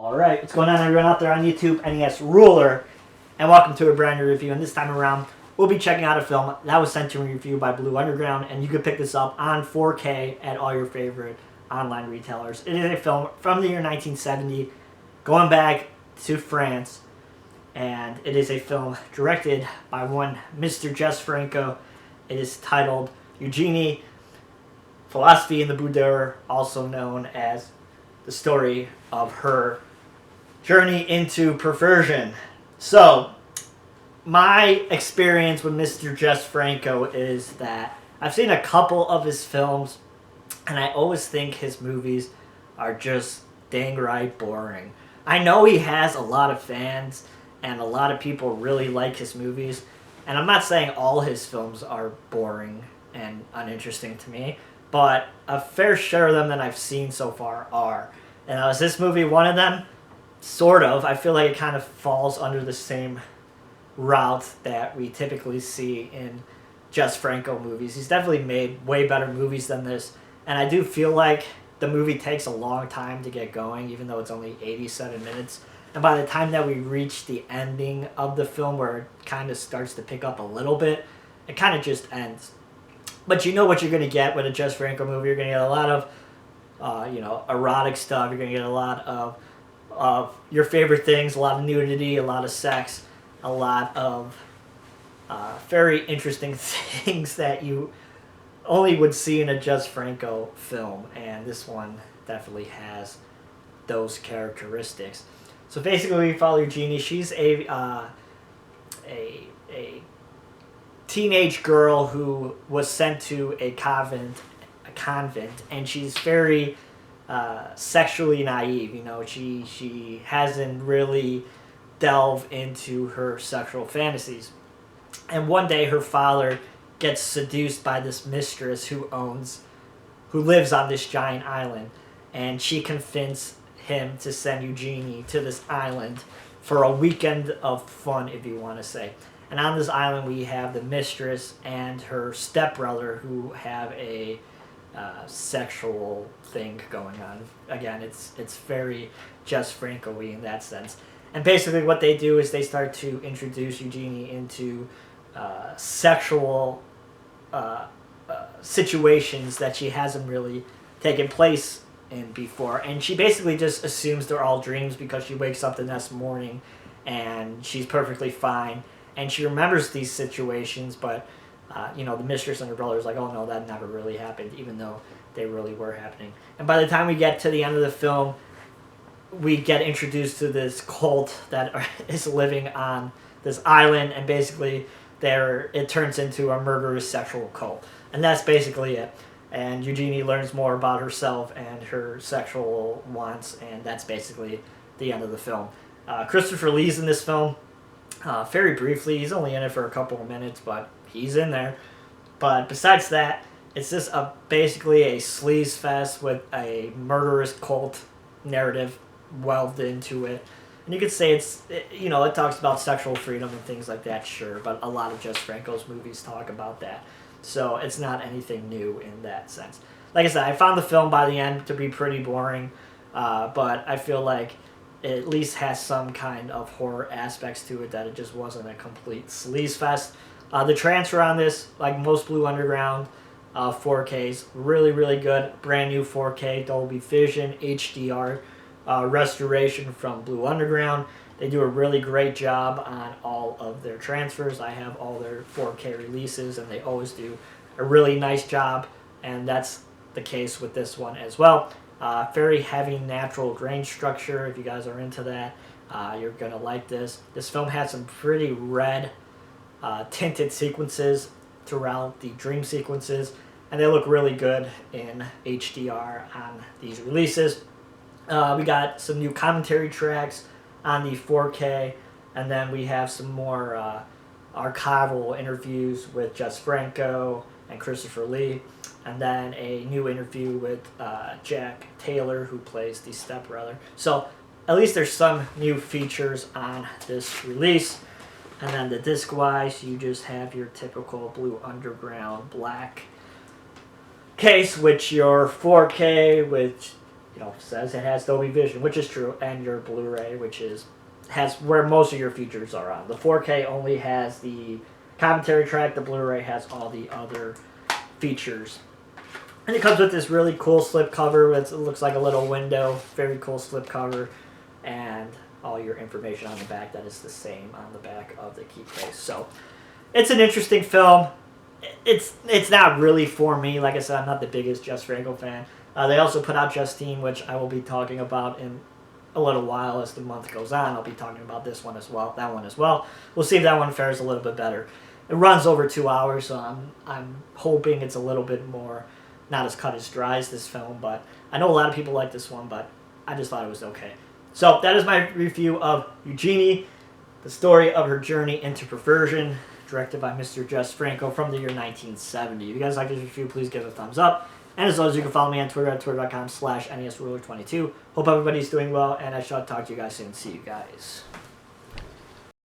Alright, what's going on everyone out there on YouTube? NES Ruler, and welcome to a brand new review. And this time around, we'll be checking out a film that was sent to me review by Blue Underground, and you can pick this up on 4K at all your favorite online retailers. It is a film from the year 1970, going back to France, and it is a film directed by one Mr. Jess Franco. It is titled Eugenie, Philosophy in the Boudoir, also known as the story of her journey into perversion. So, my experience with Mr. Jess Franco is that I've seen a couple of his films, and I always think his movies are just dang right boring. I know he has a lot of fans, and a lot of people really like his movies, and I'm not saying all his films are boring and uninteresting to me, but a fair share of them that I've seen so far are. And is this movie one of them? Sort of. I feel like it kind of falls under the same route that we typically see in Jess Franco movies. He's definitely made way better movies than this, and I do feel like the movie takes a long time to get going, even though it's only 87 minutes. And by the time that we reach the ending of the film, where it kind of starts to pick up a little bit, it kind of just ends. But you know what you're going to get with a Jess Franco movie. You're going to get a lot of erotic stuff. You're going to get a lot of your favorite things, a lot of nudity, a lot of sex, a lot of very interesting things that you only would see in a Jess Franco film, and this one definitely has those characteristics. So basically, we follow Eugenie. She's a teenage girl who was sent to a convent, and she's very sexually naive. You know, she hasn't really delved into her sexual fantasies. And one day her father gets seduced by this mistress who lives on this giant island, and she convinced him to send Eugenie to this island for a weekend of fun, if you want to say. And on this island we have the mistress and her stepbrother who have a sexual thing going on. Again, it's very Jess Franco-y in that sense. And basically what they do is they start to introduce Eugenie into sexual situations that she hasn't really taken place in before. And she basically just assumes they're all dreams because she wakes up the next morning and she's perfectly fine. And she remembers these situations, but the mistress and her brother is like, oh no, that never really happened, even though they really were happening. And by the time we get to the end of the film, we get introduced to this cult that is living on this island, and basically it turns into a murderous sexual cult. And that's basically it. And Eugenie learns more about herself and her sexual wants, and that's basically the end of the film. Christopher Lee's in this film. Very briefly, he's only in it for a couple of minutes, but he's in there. But besides that, it's just basically a sleaze fest with a murderous cult narrative welded into it. And you could say it talks about sexual freedom and things like that, sure, but a lot of Jess Franco's movies talk about that. So it's not anything new in that sense. Like I said, I found the film by the end to be pretty boring, but I feel like it at least has some kind of horror aspects to it, that it just wasn't a complete sleaze fest. The transfer on this, like most Blue Underground 4Ks, really, really good. Brand new 4K Dolby Vision HDR restoration from Blue Underground. They do a really great job on all of their transfers. I have all their 4K releases, and they always do a really nice job, and that's the case with this one as well. Very heavy natural grain structure. If you guys are into that, you're going to like this. This film has some pretty red tinted sequences throughout the dream sequences, and they look really good in HDR on these releases. We got some new commentary tracks on the 4K, and then we have some more archival interviews with Jess Franco and Christopher Lee, and then a new interview with Jack Taylor, who plays the stepbrother. So at least there's some new features on this release. And then the disc-wise, you just have your typical Blue Underground black case with your 4K, with says it has Dolby Vision, which is true, and your Blu-ray, which has where most of your features are on. The 4K only has the commentary track. The Blu-ray has all the other features. And it comes with this really cool slip cover. It looks like a little window. Very cool slip cover. And all your information on the back that is the same on the back of the key case. So it's an interesting film. It's not really for me. Like I said, I'm not the biggest Jess Franco fan. They also put out Justine, which I will be talking about in a little while as the month goes on. I'll be talking about this one as well, that one as well. We'll see if that one fares a little bit better. It runs over 2 hours, so I'm hoping it's a little bit more, not as cut as dry as this film, but I know a lot of people like this one, but I just thought it was okay. So that is my review of Eugenie, the story of her journey into perversion, directed by Mr. Jess Franco from the year 1970. If you guys like this review, please give it a thumbs up. And as always, you can follow me on Twitter at twitter.com/NESRuler22. Hope everybody's doing well, and I shall talk to you guys soon. See you guys.